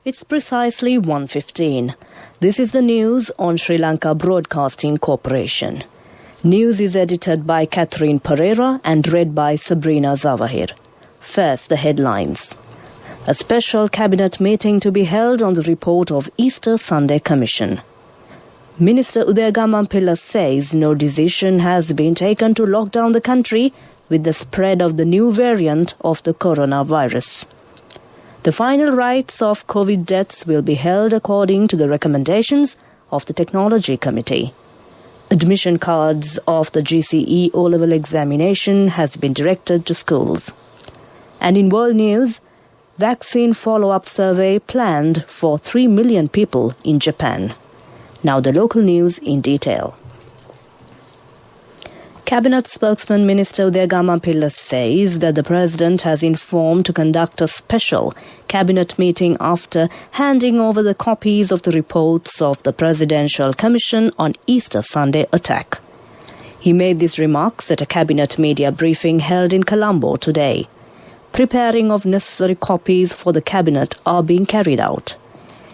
It's precisely 1:15. This is the news on Sri Lanka Broadcasting Corporation. News is edited by Catherine Pereira and read by Sabrina Zawahir. First, the headlines. A special cabinet meeting to be held on the report of Easter Sunday Commission. Minister Udayagamampilla says no decision has been taken to lock down the country with the spread of the new variant of the coronavirus. The final rites of COVID deaths will be held according to the recommendations of the Technology Committee. Admission cards of the GCE O-level examination has been directed to schools. And in world news, vaccine follow-up survey planned for 3 million people in Japan. Now the local news in detail. Cabinet spokesman Minister Udayagamampilla says that the President has informed to conduct a special cabinet meeting after handing over the copies of the reports of the Presidential Commission on Easter Sunday attack. He made these remarks at a cabinet media briefing held in Colombo today. Preparing of necessary copies for the cabinet are being carried out.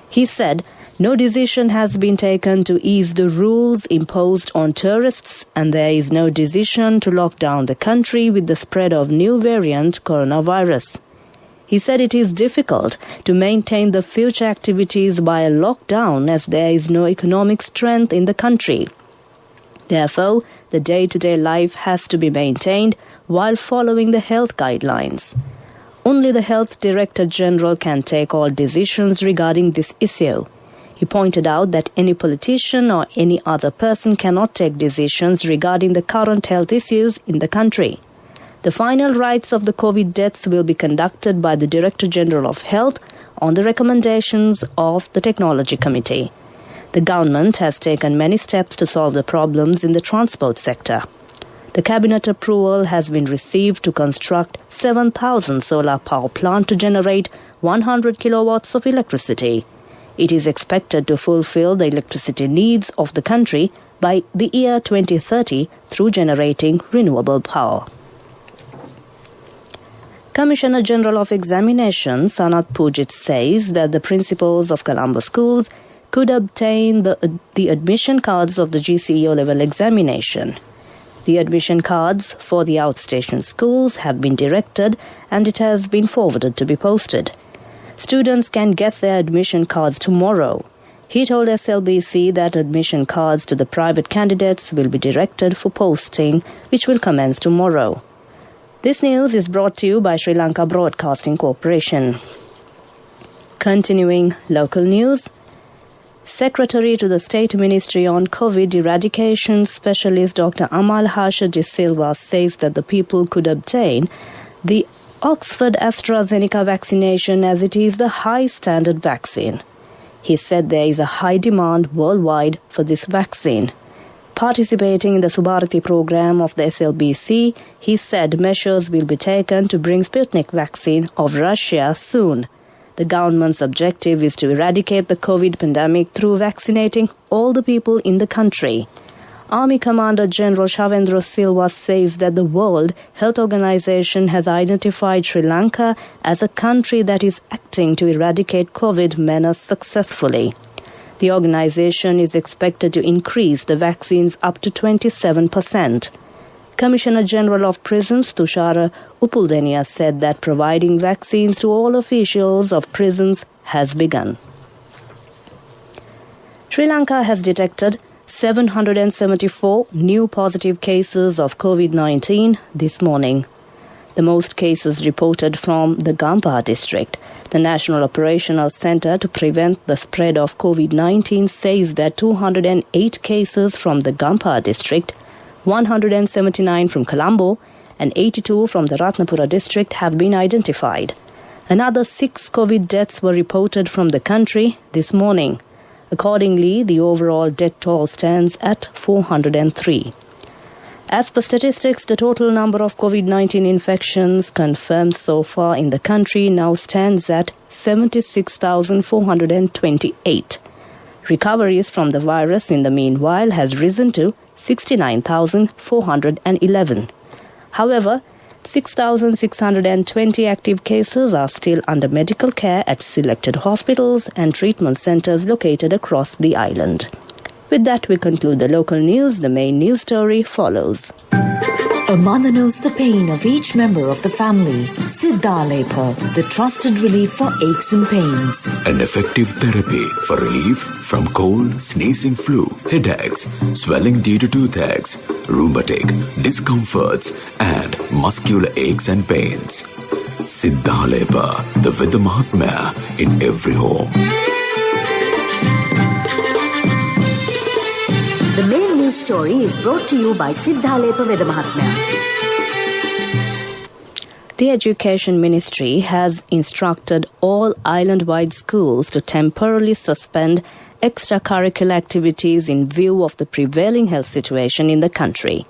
He said no decision has been taken to ease the rules imposed on tourists and there is no decision to lock down the country with the spread of new variant coronavirus. He said it is difficult to maintain the future activities by a lockdown as there is no economic strength in the country. Therefore, the day-to-day life has to be maintained while following the health guidelines. Only the Health Director General can take all decisions regarding this issue. He pointed out that any politician or any other person cannot take decisions regarding the current health issues in the country. The final rites of the COVID deaths will be conducted by the Director General of Health on the recommendations of the Technology Committee. The government has taken many steps to solve the problems in the transport sector. The cabinet approval has been received to construct 7,000 solar power plant to generate 100 kilowatts of electricity. It is expected to fulfill the electricity needs of the country by the year 2030 through generating renewable power. Commissioner General of Examination Sanath Pujit says that the principals of Colombo schools could obtain the admission cards of the GCE O-level examination. The admission cards for the outstation schools have been directed and it has been forwarded to be posted. Students can get their admission cards tomorrow. He told SLBC that admission cards to the private candidates will be directed for posting, which will commence tomorrow. This news is brought to you by Sri Lanka Broadcasting Corporation. Continuing local news, Secretary to the State Ministry on COVID Eradication Specialist Dr. Amal Harsha de Silva says that the people could obtain the Oxford AstraZeneca vaccination as it is the high-standard vaccine. He said there is a high demand worldwide for this vaccine. Participating in the Subharati program of the SLBC, he said measures will be taken to bring Sputnik vaccine of Russia soon. The government's objective is to eradicate the COVID pandemic through vaccinating all the people in the country. Army Commander General Shavendra Silva says that the World Health Organization has identified Sri Lanka as a country that is acting to eradicate COVID menace successfully. The organization is expected to increase the vaccines up to 27%. Commissioner General of Prisons Tushara Upuldenia said that providing vaccines to all officials of prisons has begun. Sri Lanka has detected 774 new positive cases of COVID-19 this morning. The most cases reported from the Gampaha district. The National Operational Centre to Prevent the Spread of COVID-19 says that 208 cases from the Gampaha district, 179 from Colombo and 82 from the Ratnapura district have been identified. Another 6 COVID deaths were reported from the country this morning. Accordingly, the overall death toll stands at 403. As per statistics, the total number of COVID-19 infections confirmed so far in the country now stands at 76,428. Recoveries from the virus in the meanwhile has risen to 69,411. However, 6,620 active cases are still under medical care at selected hospitals and treatment centres located across the island. With that, we conclude the local news. The main news story follows. A mother knows the pain of each member of the family. Siddhalepa, the trusted relief for aches and pains. An effective therapy for relief from cold, sneezing, flu, headaches, swelling due to toothaches, rheumatic, discomforts, and muscular aches and pains. Siddhalepa, the Veda Mahatmya in every home. The main news story is brought to you by Siddhalepa Veda Mahatmya. The Education Ministry has instructed all island-wide schools to temporarily suspend extracurricular activities in view of the prevailing health situation in the country.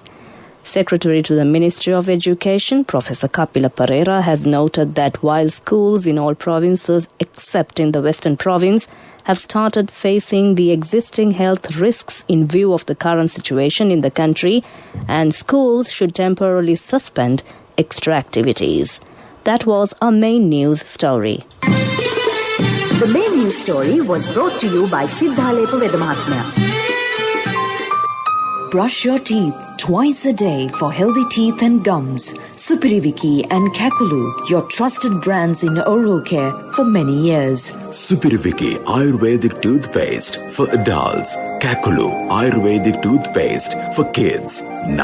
Secretary to the Ministry of Education, Professor Kapila Pereira, has noted that while schools in all provinces except in the Western Province have started facing the existing health risks in view of the current situation in the country, and schools should temporarily suspend extra activities. That was our main news story. The main news story was brought to you by Siddhalepa Veda Mahatmya. Brush your teeth twice a day for healthy teeth and gums. Supiriviki and Kakulu, your trusted brands in oral care for many years. Supiriviki Ayurvedic toothpaste for adults. Kakulu Ayurvedic toothpaste for kids. 9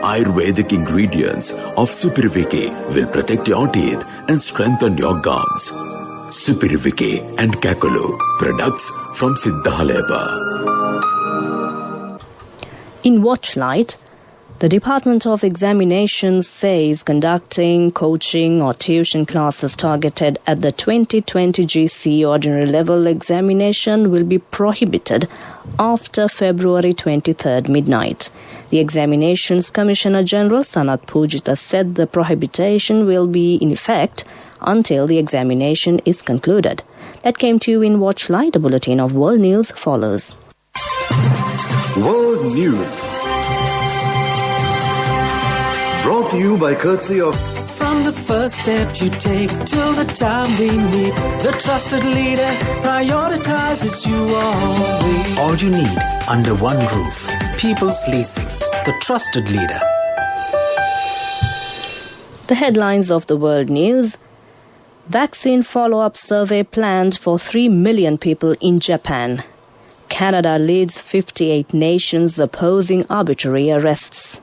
Ayurvedic ingredients of Supiriviki will protect your teeth and strengthen your gums. Supiriviki and Kakulu, products from Siddhalepa. In Watchlight, the Department of Examinations says conducting coaching or tuition classes targeted at the 2020 GC ordinary level examination will be prohibited after February 23rd midnight. The Examinations Commissioner General Sanat Pujita said the prohibition will be in effect until the examination is concluded. That came to you in Watchlight. A bulletin of world news follows. World News, brought to you by courtesy of... From the first step you take till the time we meet, the trusted leader prioritizes you always. All you need under one roof. People's Leasing, the trusted leader. The headlines of the world news. Vaccine follow-up survey planned for 3 million people in Japan. Canada leads 58 nations opposing arbitrary arrests.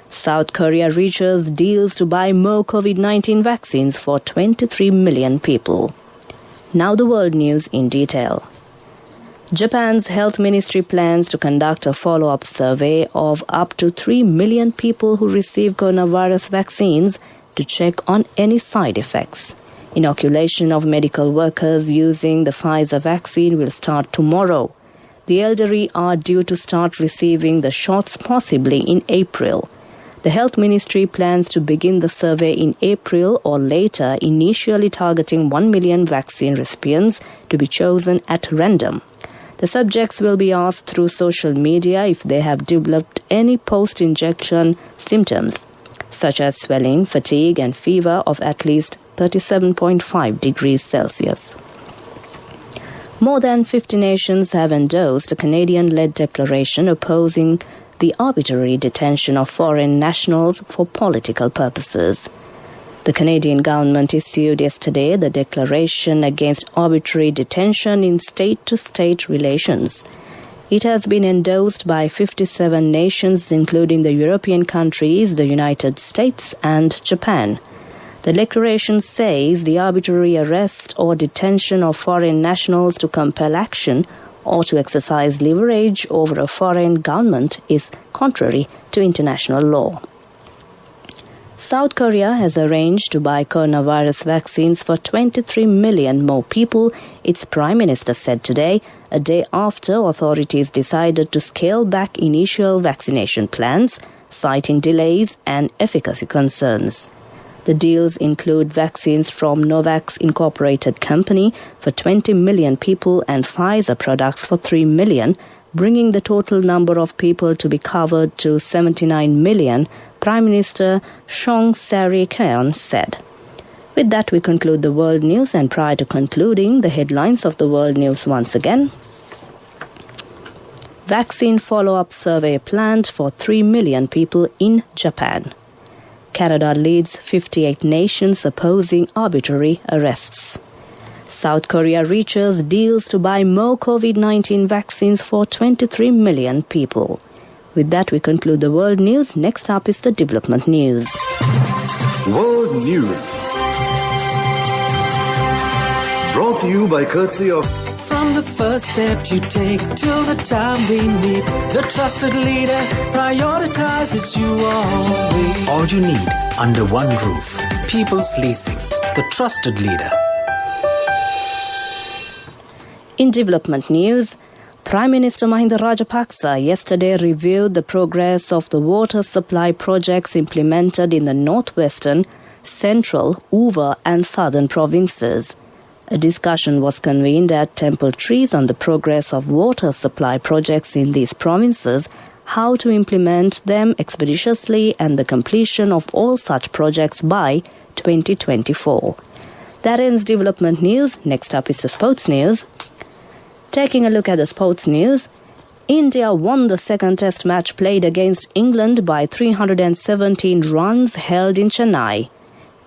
South Korea reaches deals to buy more COVID-19 vaccines for 23 million people. Now the world news in detail. Japan's health ministry plans to conduct a follow-up survey of up to 3 million people who receive coronavirus vaccines to check on any side effects. Inoculation of medical workers using the Pfizer vaccine will start tomorrow. The elderly are due to start receiving the shots possibly in April. The Health Ministry plans to begin the survey in April or later, initially targeting 1 million vaccine recipients to be chosen at random. The subjects will be asked through social media if they have developed any post-injection symptoms, such as swelling, fatigue, and fever of at least 37.5 degrees Celsius. More than 50 nations have endorsed a Canadian-led declaration opposing the arbitrary detention of foreign nationals for political purposes. The Canadian government issued yesterday the Declaration Against Arbitrary Detention in State-to-State Relations. It has been endorsed by 57 nations, including the European countries, the United States, and Japan. The declaration says the arbitrary arrest or detention of foreign nationals to compel action or to exercise leverage over a foreign government is contrary to international law. South Korea has arranged to buy coronavirus vaccines for 23 million more people, its Prime Minister said today, a day after authorities decided to scale back initial vaccination plans, citing delays and efficacy concerns. The deals include vaccines from Novavax Incorporated Company for 20 million people and Pfizer products for 3 million, bringing the total number of people to be covered to 79 million Prime Minister Chong Sari-Keon said. With that, we conclude the world news, and prior to concluding, the headlines of the world news once again. Vaccine follow-up survey planned for 3 million people in Japan. Canada leads 58 nations opposing arbitrary arrests. South Korea reaches deals to buy more COVID-19 vaccines for 23 million people. With that, we conclude the world news. Next up is the development news. World News. Brought to you by courtesy of... From the first step you take till the time we meet, the trusted leader prioritizes you always. All you need under one roof. People's Leasing, the trusted leader. In development news, Prime Minister Mahinda Rajapaksa yesterday reviewed the progress of the water supply projects implemented in the northwestern, central, Uva and southern provinces. A discussion was convened at Temple Trees on the progress of water supply projects in these provinces, how to implement them expeditiously, and the completion of all such projects by 2024. That ends development news. Next up is the sports news. Taking a look at the sports news, India won the second test match played against England by 317 runs held in Chennai.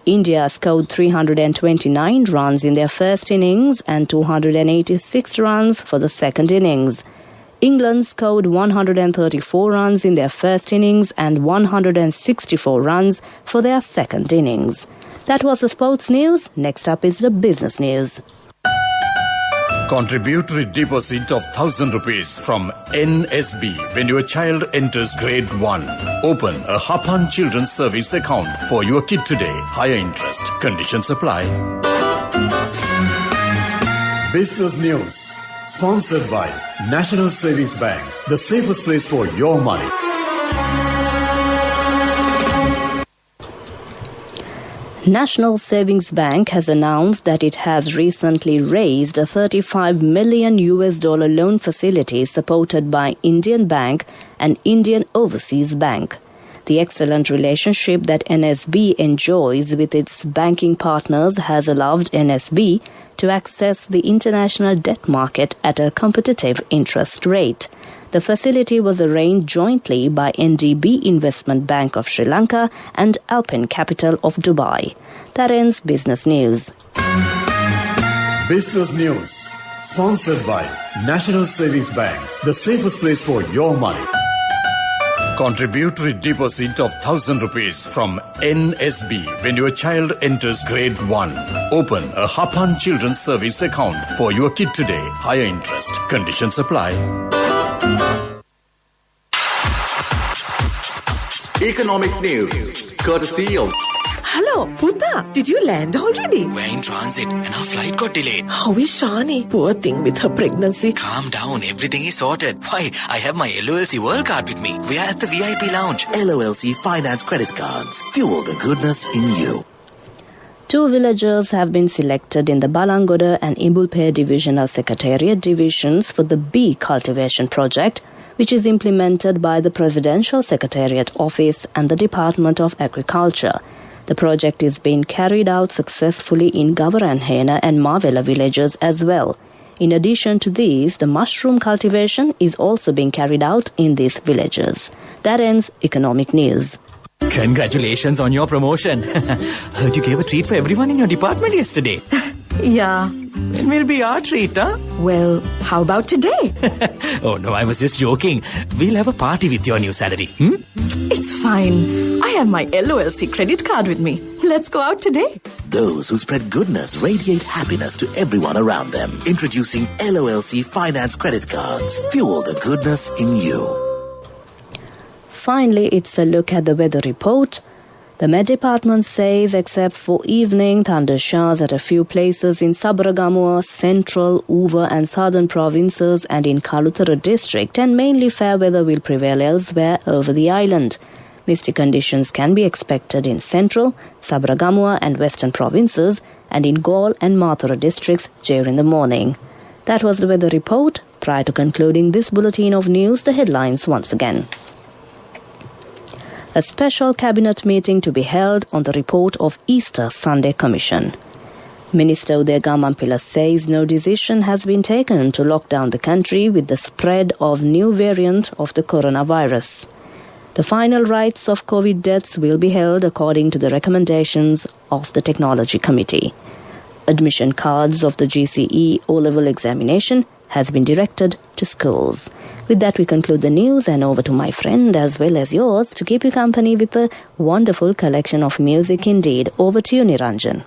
India scored 329 runs in their first innings and 286 runs for the second innings. England scored 134 runs in their first innings and 164 runs for their second innings. That was the sports news. Next up is the business news. Contributory deposit of 1,000 rupees from NSB when your child enters grade 1. Open a Hapan Children's Service account for your kid today. Higher interest. Conditions apply. Business News. Sponsored by National Savings Bank. The safest place for your money. National Savings Bank has announced that it has recently raised a $35 million loan facility supported by Indian Bank and Indian Overseas Bank. The excellent relationship that NSB enjoys with its banking partners has allowed NSB to access the international debt market at a competitive interest rate. The facility was arranged jointly by NDB Investment Bank of Sri Lanka and Alpine Capital of Dubai. That ends business news. Business News. Sponsored by National Savings Bank. The safest place for your money. Contributory deposit of 1,000 rupees from NSB when your child enters grade 1. Open a Hapan Children's Service account for your kid today. Higher interest. Conditions apply. Economic News. Courtesy of... Hello, Puta. Did you land already? We're in transit and our flight got delayed. How is Shani? Poor thing with her pregnancy. Calm down, everything is sorted. Why, I have my LOLC World Card with me. We are at the VIP lounge. LOLC Finance Credit Cards. Fuel the goodness in you. 2 villagers have been selected in the Balangoda and Imbulpe Divisional Secretariat divisions for the bee cultivation project, which is implemented by the Presidential Secretariat Office and the Department of Agriculture. The project is being carried out successfully in Gavaranhena and Mavela villages as well. In addition to these, the mushroom cultivation is also being carried out in these villages. That ends Economic News. Congratulations on your promotion. Heard you gave a treat for everyone in your department yesterday. Yeah. It will be our treat, huh? Well, how about today? Oh no, I was just joking. We'll have a party with your new salary. It's fine. I have my LOLC credit card with me. Let's go out today. Those who spread goodness radiate happiness to everyone around them. Introducing LOLC Finance Credit Cards. Fuel the goodness in you. Finally, it's a look at the weather report. The Met Department says except for evening thunder showers at a few places in Sabaragamuwa, central, Uva and southern provinces and in Kalutara district, and mainly fair weather will prevail elsewhere over the island. Misty conditions can be expected in central, Sabaragamuwa and western provinces and in Gaul and Mathura districts during the morning. That was the weather report. Prior to concluding this bulletin of news, the headlines once again. a special cabinet meeting to be held on the report of Easter Sunday Commission. Minister Udaya Gamampilla says no decision has been taken to lock down the country with the spread of new variant of the coronavirus. The final rites of COVID deaths will be held according to the recommendations of the Technology Committee. Admission cards of the GCE O-level examination has been directed to schools. With that, we conclude the news, and over to my friend as well as yours to keep you company with a wonderful collection of music indeed. Over to you, Niranjan.